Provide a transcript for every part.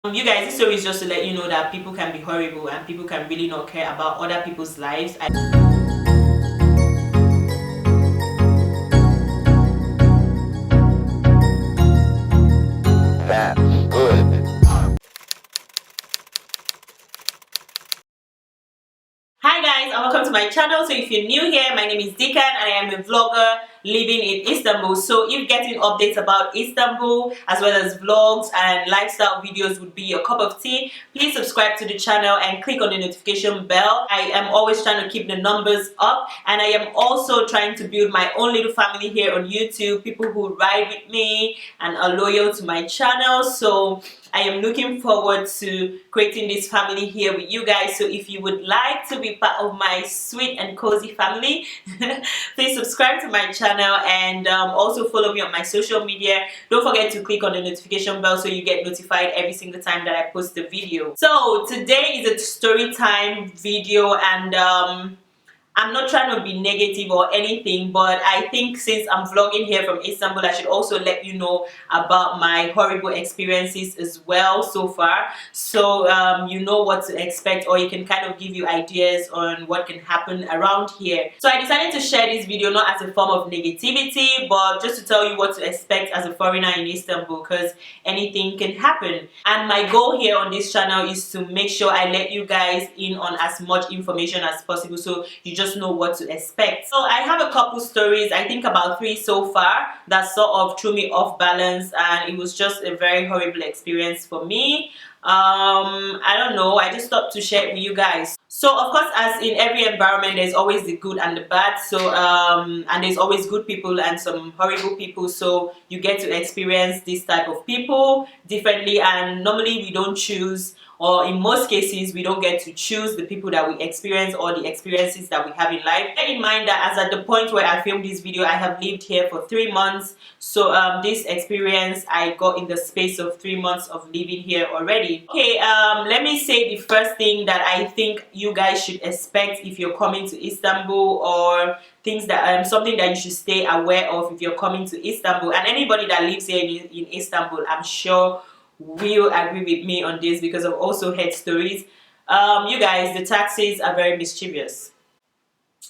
You guys, this story is just to let you know that people can be horrible and people can really not care about other people's lives. That's good. Hi guys, and welcome to my channel. So if you're new here, my name is Deacon and I am a vlogger living in Istanbul. So if getting updates about Istanbul as well as vlogs and lifestyle videos would be your cup of tea, please subscribe to the channel and click on the notification bell. I am always trying to keep the numbers up, and I am also trying to build my own little family here on YouTube, people who ride with me and are loyal to my channel. So I am looking forward to creating this family here with you guys. So if you would like to be part of my sweet and cozy family, please subscribe to my channel and also follow me on my social media. Don't forget to click on the notification bell so you get notified every single time that I post a video. So today is a story time video, and I'm not trying to be negative or anything, but I think since I'm vlogging here from Istanbul, I should also let you know about my horrible experiences as well so far. So you know what to expect, or you can kind of give you ideas on what can happen around here. So I decided to share this video not as a form of negativity, but just to tell you what to expect as a foreigner in Istanbul, because anything can happen. And my goal here on this channel is to make sure I let you guys in on as much information as possible, so you just know what to expect. So I have a couple stories, I think about 3 so far, that sort of threw me off balance, and it was just a very horrible experience for me. I don't know, I just thought to share it with you guys. So of course, as in every environment, there's always the good and the bad. So and there's always good people and some horrible people, so you get to experience this type of people differently, and normally we don't choose, or in most cases we don't get to choose the people that we experience or the experiences that we have in life. Bear in mind that as at the point where I filmed this video, I have lived here for 3 months. So this experience I got in the space of 3 months of living here already. Okay, let me say the first thing that I think you guys should expect if you're coming to Istanbul, or things that something that you should stay aware of if you're coming to Istanbul. And anybody that lives here in Istanbul, I'm sure will agree with me on this, because I've also heard stories. You guys, the taxis are very mischievous.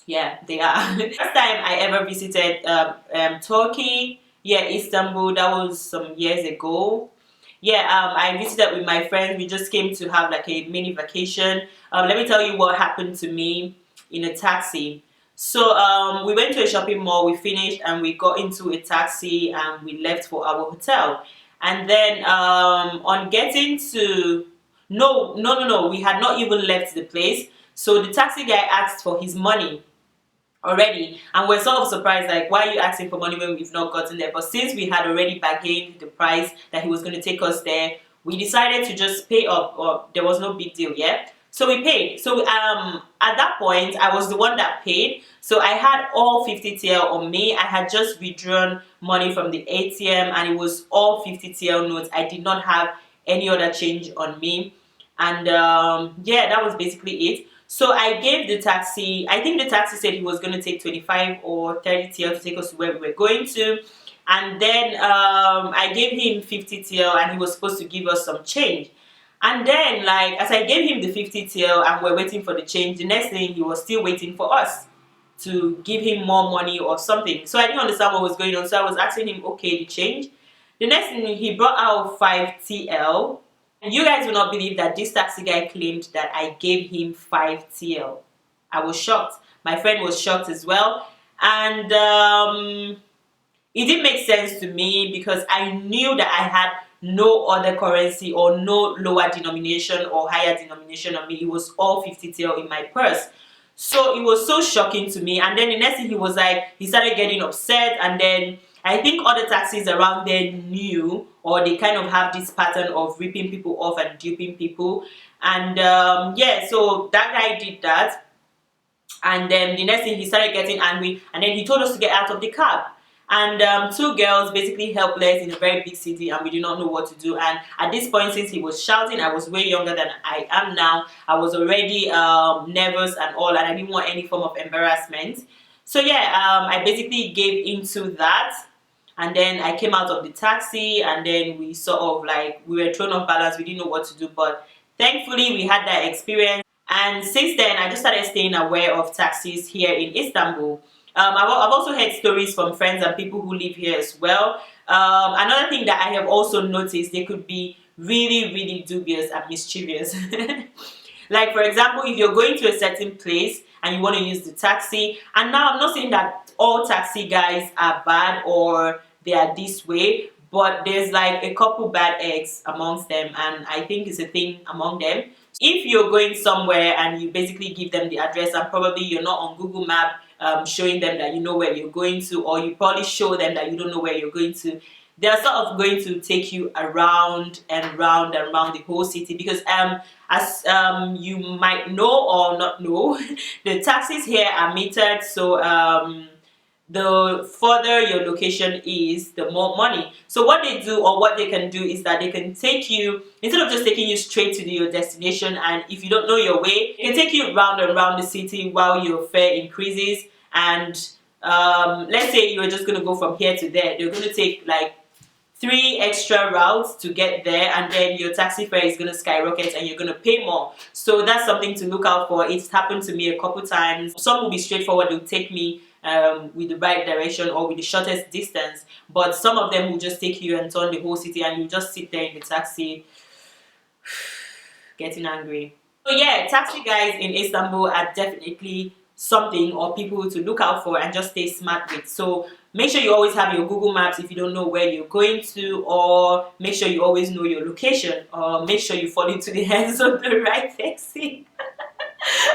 Yeah, they are. First time I ever visited Turkey, yeah, Istanbul, that was some years ago. Yeah, I visited with my friends. We just came to have like a mini vacation. Let me tell you what happened to me in a taxi. So we went to a shopping mall, we finished and we got into a taxi and we left for our hotel. And then on getting to, no, we had not even left the place. So the taxi guy asked for his money already, and we're sort of surprised, like, why are you asking for money when we've not gotten there? But since we had already bargained the price that he was going to take us there, we decided to just pay up, or there was no big deal. Yeah, so we paid. So at that point I was the one that paid, so I had all 50 TL on me. I had just withdrawn money from the ATM and it was all 50 TL notes. I did not have any other change on me, and yeah, that was basically it. So I gave the taxi, I think the taxi said he was going to take 25 or 30 TL to take us to where we were going to. And then I gave him 50 TL and he was supposed to give us some change. And then, like, as I gave him the 50 TL and we're waiting for the change, the next thing he was still waiting for us to give him more money or something. So I didn't understand what was going on. So I was asking him, okay, the change. The next thing, he brought out 5 TL. And you guys will not believe that this taxi guy claimed that I gave him 5 TL. I was shocked. My friend was shocked as well. And it didn't make sense to me, because I knew that I had no other currency or no lower denomination or higher denomination on me. It was all 50 TL in my purse. So it was so shocking to me. And then the next thing, he was like, he started getting upset, and then I think other taxis around there knew, or they kind of have this pattern of ripping people off and duping people. And yeah, so that guy did that. And then the next thing, he started getting angry, and then he told us to get out of the cab. And 2 girls, basically helpless in a very big city, and we did not know what to do. And at this point, since he was shouting, I was way younger than I am now. I was already nervous and all, and I didn't want any form of embarrassment. So yeah, I basically gave into that. and then I came out of the taxi, and then we sort of like, we were thrown off balance. We didn't know what to do, but thankfully we had that experience. And since then, I just started staying aware of taxis here in Istanbul. I've also heard stories from friends and people who live here as well. Another thing that I have also noticed, they could be really, really dubious and mischievous. Like, for example, if you're going to a certain place and you want to use the taxi, and now I'm not saying that all taxi guys are bad or they are this way, but there's like a couple bad eggs amongst them, and I think it's a thing among them. If you're going somewhere and you basically give them the address, and probably you're not on Google Map showing them that you know where you're going to, or you probably show them that you don't know where you're going to, they're sort of going to take you around and round and round the whole city, because as you might know or not know, the taxis here are metered, so the further your location is, the more money. So what they do, or what they can do, is that they can take you, instead of just taking you straight to your destination, and if you don't know your way, they can take you round and round the city while your fare increases. And let's say you're just going to go from here to there, they're going to take like 3 extra routes to get there, and then your taxi fare is going to skyrocket and you're going to pay more. So that's something to look out for. It's happened to me a couple times. Some will be straightforward, they'll take me with the right direction or with the shortest distance, but some of them will just take you and turn the whole city, and you just sit there in the taxi getting angry. So yeah, taxi guys in Istanbul are definitely something, or people to look out for and just stay smart with. So make sure you always have your Google Maps if you don't know where you're going to, or make sure you always know your location, or make sure you fall into the hands of the right taxi.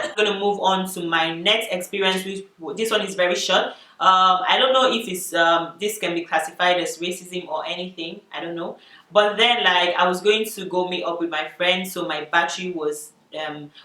I'm gonna move on to my next experience, which this one is very short. I don't know if it's this can be classified as racism or anything, I don't know. But then, like, I was going to go meet up with my friend, so my battery was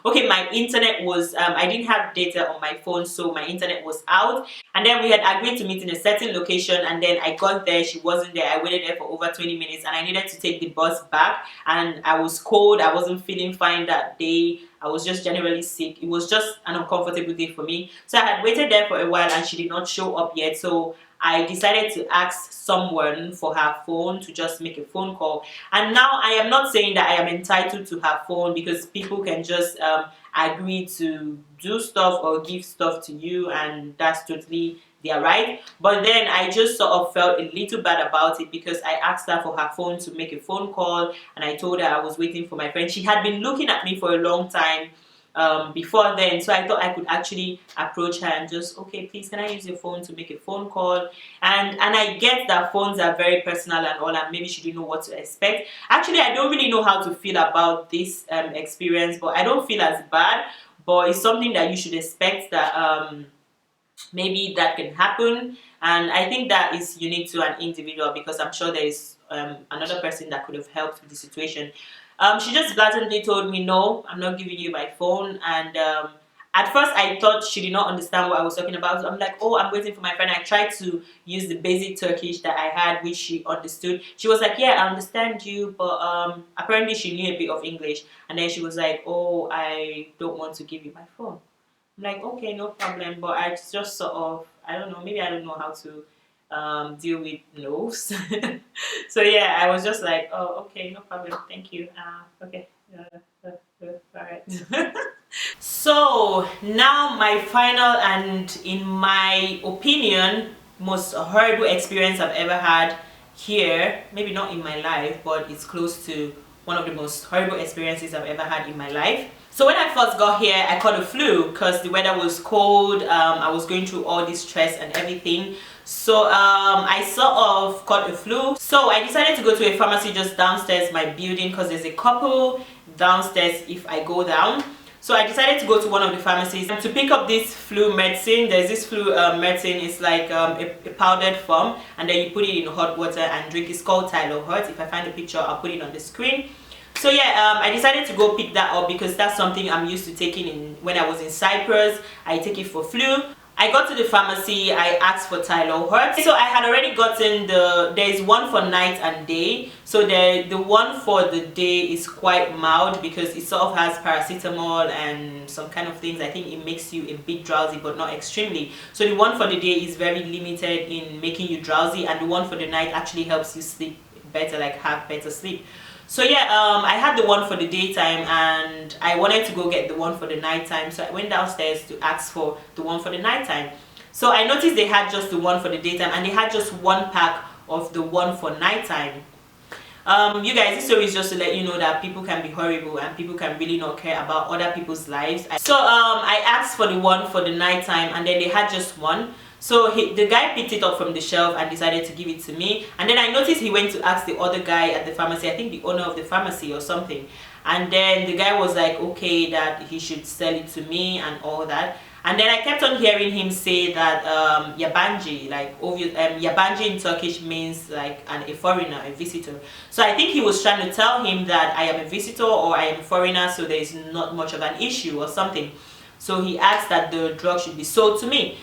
okay, my internet was I didn't have data on my phone, so my internet was out. And then we had agreed to meet in a certain location, and then I got there, she wasn't there. I waited there for over 20 minutes, and I needed to take the bus back, and I was cold, I wasn't feeling fine that day. I was just generally sick. It was just an uncomfortable day for me. So I had waited there for a while, and she did not show up yet. So I decided to ask someone for her phone to just make a phone call. And now I am not saying that I am entitled to her phone, because people can just agree to do stuff or give stuff to you, and that's totally their right. But then I just sort of felt a little bad about it, because I asked her for her phone to make a phone call, and I told her I was waiting for my friend. She had been looking at me for a long time before then, so I thought I could actually approach her and just, okay, please, can I use your phone to make a phone call? And I get that phones are very personal and all, and maybe she didn't know what to expect. Actually, I don't really know how to feel about this experience, but I don't feel as bad. But it's something that you should expect, that maybe that can happen. And I think that is unique to an individual, because I'm sure there is another person that could have helped with the situation. She just blatantly told me, no, I'm not giving you my phone. And at first I thought she did not understand what I was talking about. So I'm like, oh, I'm waiting for my friend. I tried to use the basic Turkish that I had, which she understood. She was like, yeah, I understand you, but apparently she knew a bit of English. And then she was like, oh, I don't want to give you my phone. I'm like, okay, no problem. But I just sort of, I don't know, maybe I don't know how to deal with no's. So yeah, I was just like, oh, okay, no problem, thank you. Okay, all right. So now my final, and in my opinion, most horrible experience I've ever had here. Maybe not in my life, but it's close to one of the most horrible experiences I've ever had in my life. So when I first got here, I caught a flu because the weather was cold. I was going through all this stress and everything. So I sort of caught a flu. So I decided to go to a pharmacy just downstairs my building, because there's a couple downstairs if I go down. So I decided to go to one of the pharmacies to pick up this flu medicine. There's this flu medicine. It's like a powdered form, and then you put it in hot water and drink. It's called Tyler Hot. If I find a picture, I'll put it on the screen. So yeah, I decided to go pick that up because that's something I'm used to taking in when I was in Cyprus. I take it for flu. I got to the pharmacy, I asked for Tylenol. So I had already gotten there's one for night and day. So the one for the day is quite mild because it sort of has paracetamol and some kind of things. I think it makes you a bit drowsy, but not extremely. So the one for the day is very limited in making you drowsy, and the one for the night actually helps you sleep better, like have better sleep. So yeah, I had the one for the daytime and I wanted to go get the one for the nighttime. So I went downstairs to ask for the one for the nighttime. So I noticed they had just the one for the daytime and they had just one pack of the one for nighttime. You guys, this story is just to let you know that people can be horrible and people can really not care about other people's lives. So I asked for the one for the nighttime and then they had just one. So the guy picked it up from the shelf and decided to give it to me. And then I noticed he went to ask the other guy at the pharmacy, I think the owner of the pharmacy or something. And then the guy was like, okay, that he should sell it to me and all that. And then I kept on hearing him say that yabancı, like yabancı in Turkish means like a foreigner, a visitor. So I think he was trying to tell him that I am a visitor or I am a foreigner, so there is not much of an issue or something. So he asked that the drug should be sold to me.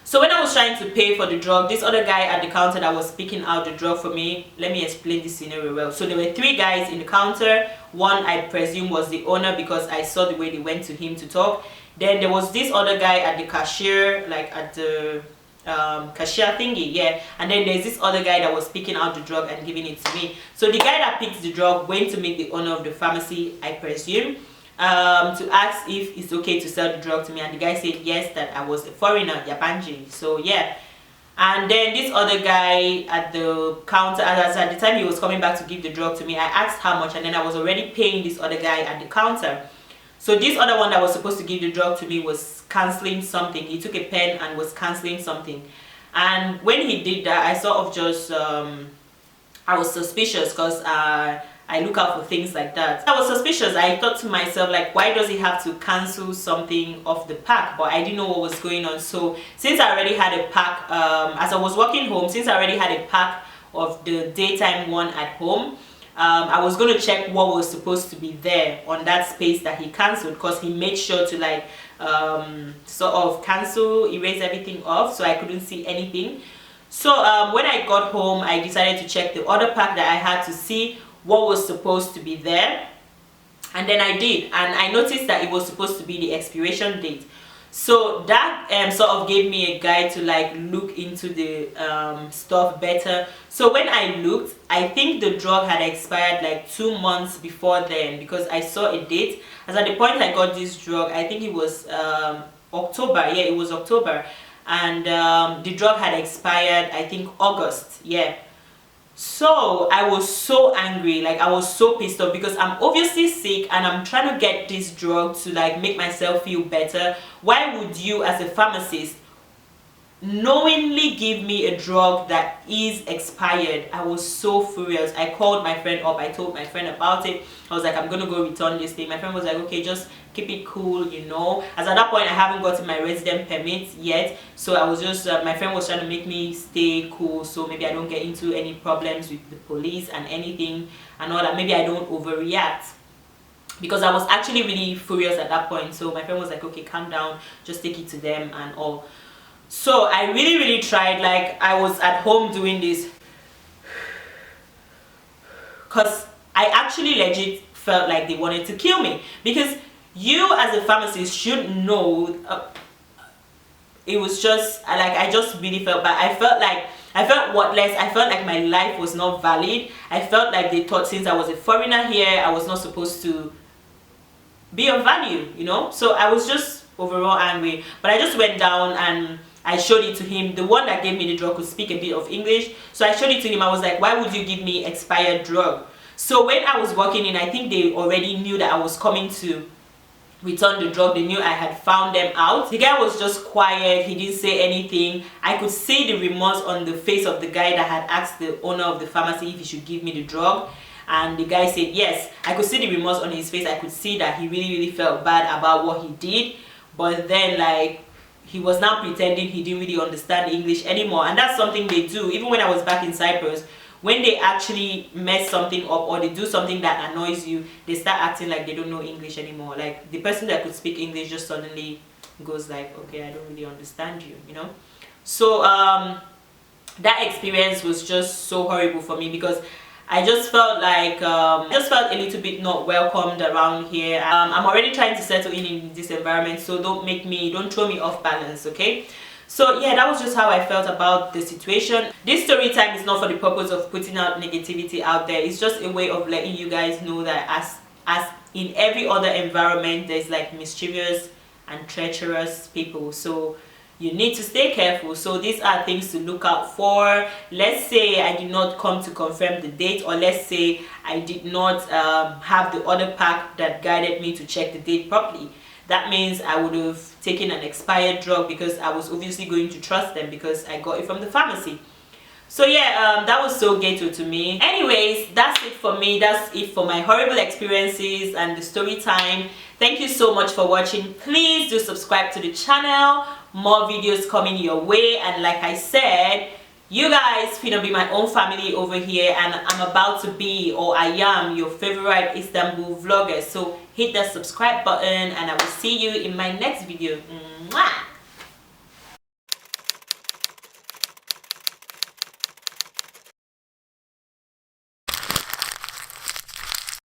So when I was trying to pay for the drug, this other guy at the counter that was picking out the drug for me, let me explain this scenario well. So there were 3 guys in the counter. One I presume was the owner because I saw the way they went to him to talk. Then there was this other guy at the cashier, like at the cashier thingy, yeah. And then there's this other guy that was picking out the drug and giving it to me. So the guy that picked the drug went to meet the owner of the pharmacy, I presume, to ask if it's okay to sell the drug to me, and the guy said yes, that I was a foreigner, yabancı. So yeah. And then this other guy at the counter, as at the time he was coming back to give the drug to me, I asked how much, and then I was already paying this other guy at the counter. So this other one that was supposed to give the drug to me was cancelling something. He took a pen and was cancelling something. And when he did that, I sort of just I was suspicious because I look out for things like that. I was suspicious. I thought to myself, like, why does he have to cancel something off the pack? But I didn't know what was going on. So since I already had a pack, as I was walking home, since I already had a pack of the daytime one at home, I was going to check what was supposed to be there on that space that he cancelled, because he made sure to like sort of cancel, erase everything off, so I couldn't see anything. So when I got home, I decided to check the other pack that I had to see what was supposed to be there, and then I did, and I noticed that it was supposed to be the expiration date. So that sort of gave me a guide to like look into the stuff better. So when I looked, I think the drug had expired like 2 months before then, because I saw a date. As at the point I got this drug, I think it was October. Yeah, it was October, and the drug had expired, I think August. Yeah. So I was so angry, like I was so pissed off, because I'm obviously sick and I'm trying to get this drug to like make myself feel better. Why would you as a pharmacist knowingly give me a drug that is expired? I was so furious. I called my friend up, I told my friend about it. I was like, I'm gonna go return this thing. My friend was like, okay, just keep it cool, you know. As at that point I haven't gotten my resident permit yet, so I was just my friend was trying to make me stay cool, so maybe I don't get into any problems with the police and anything and all that. Maybe I don't overreact, because I was actually really furious at that point. So my friend was like, okay, calm down, just take it to them and all. So I really tried. Like I was at home doing this, because I actually legit felt like they wanted to kill me, because you as a pharmacist should know. It was just like, I just really felt bad. I felt worthless. I felt like my life was not valid. I felt like they thought since I was a foreigner here, I was not supposed to be of value, you know. So I was just overall angry. But I just went down and I showed it to him. The one that gave me the drug could speak a bit of English, so I showed it to him. I was like, why would you give me expired drug? So when I was walking in, I think they already knew that I was coming to return the drug. They knew I had found them out. The guy was just quiet. He didn't say anything. I could see the remorse on the face of the guy that had asked the owner of the pharmacy if he should give me the drug, and the guy said yes. I could see the remorse on his face. I could see that he really felt bad about what he did. But then like he was now pretending he didn't really understand English anymore, and that's something they do. Even when I was back in Cyprus, when they actually mess something up or they do something that annoys you, they start acting like they don't know English anymore. Like the person that could speak English just suddenly goes like, okay, I don't really understand you, you know. So that experience was just so horrible for me, because I just felt like I just felt a little bit not welcomed around here. I'm already trying to settle in this environment, so don't throw me off balance, okay? So yeah, that was just how I felt about the situation. This story time is not for the purpose of putting out negativity out there. It's just a way of letting you guys know that as in every other environment, there's like mischievous and treacherous people. So you need to stay careful. So these are things to look out for. Let's say I did not come to confirm the date, or let's say I did not have the other pack that guided me to check the date properly. That means I would have taken an expired drug, because I was obviously going to trust them because I got it from the pharmacy. So yeah, that was so ghetto to me. Anyways, that's it for me. That's it for my horrible experiences and the story time. Thank you so much for watching. Please do subscribe to the channel. More videos coming your way. And like I said, you guys finna be my own family over here, and I'm about to be, or I am, your favorite Istanbul vlogger. So hit that subscribe button, and I will see you in my next video. Mwah!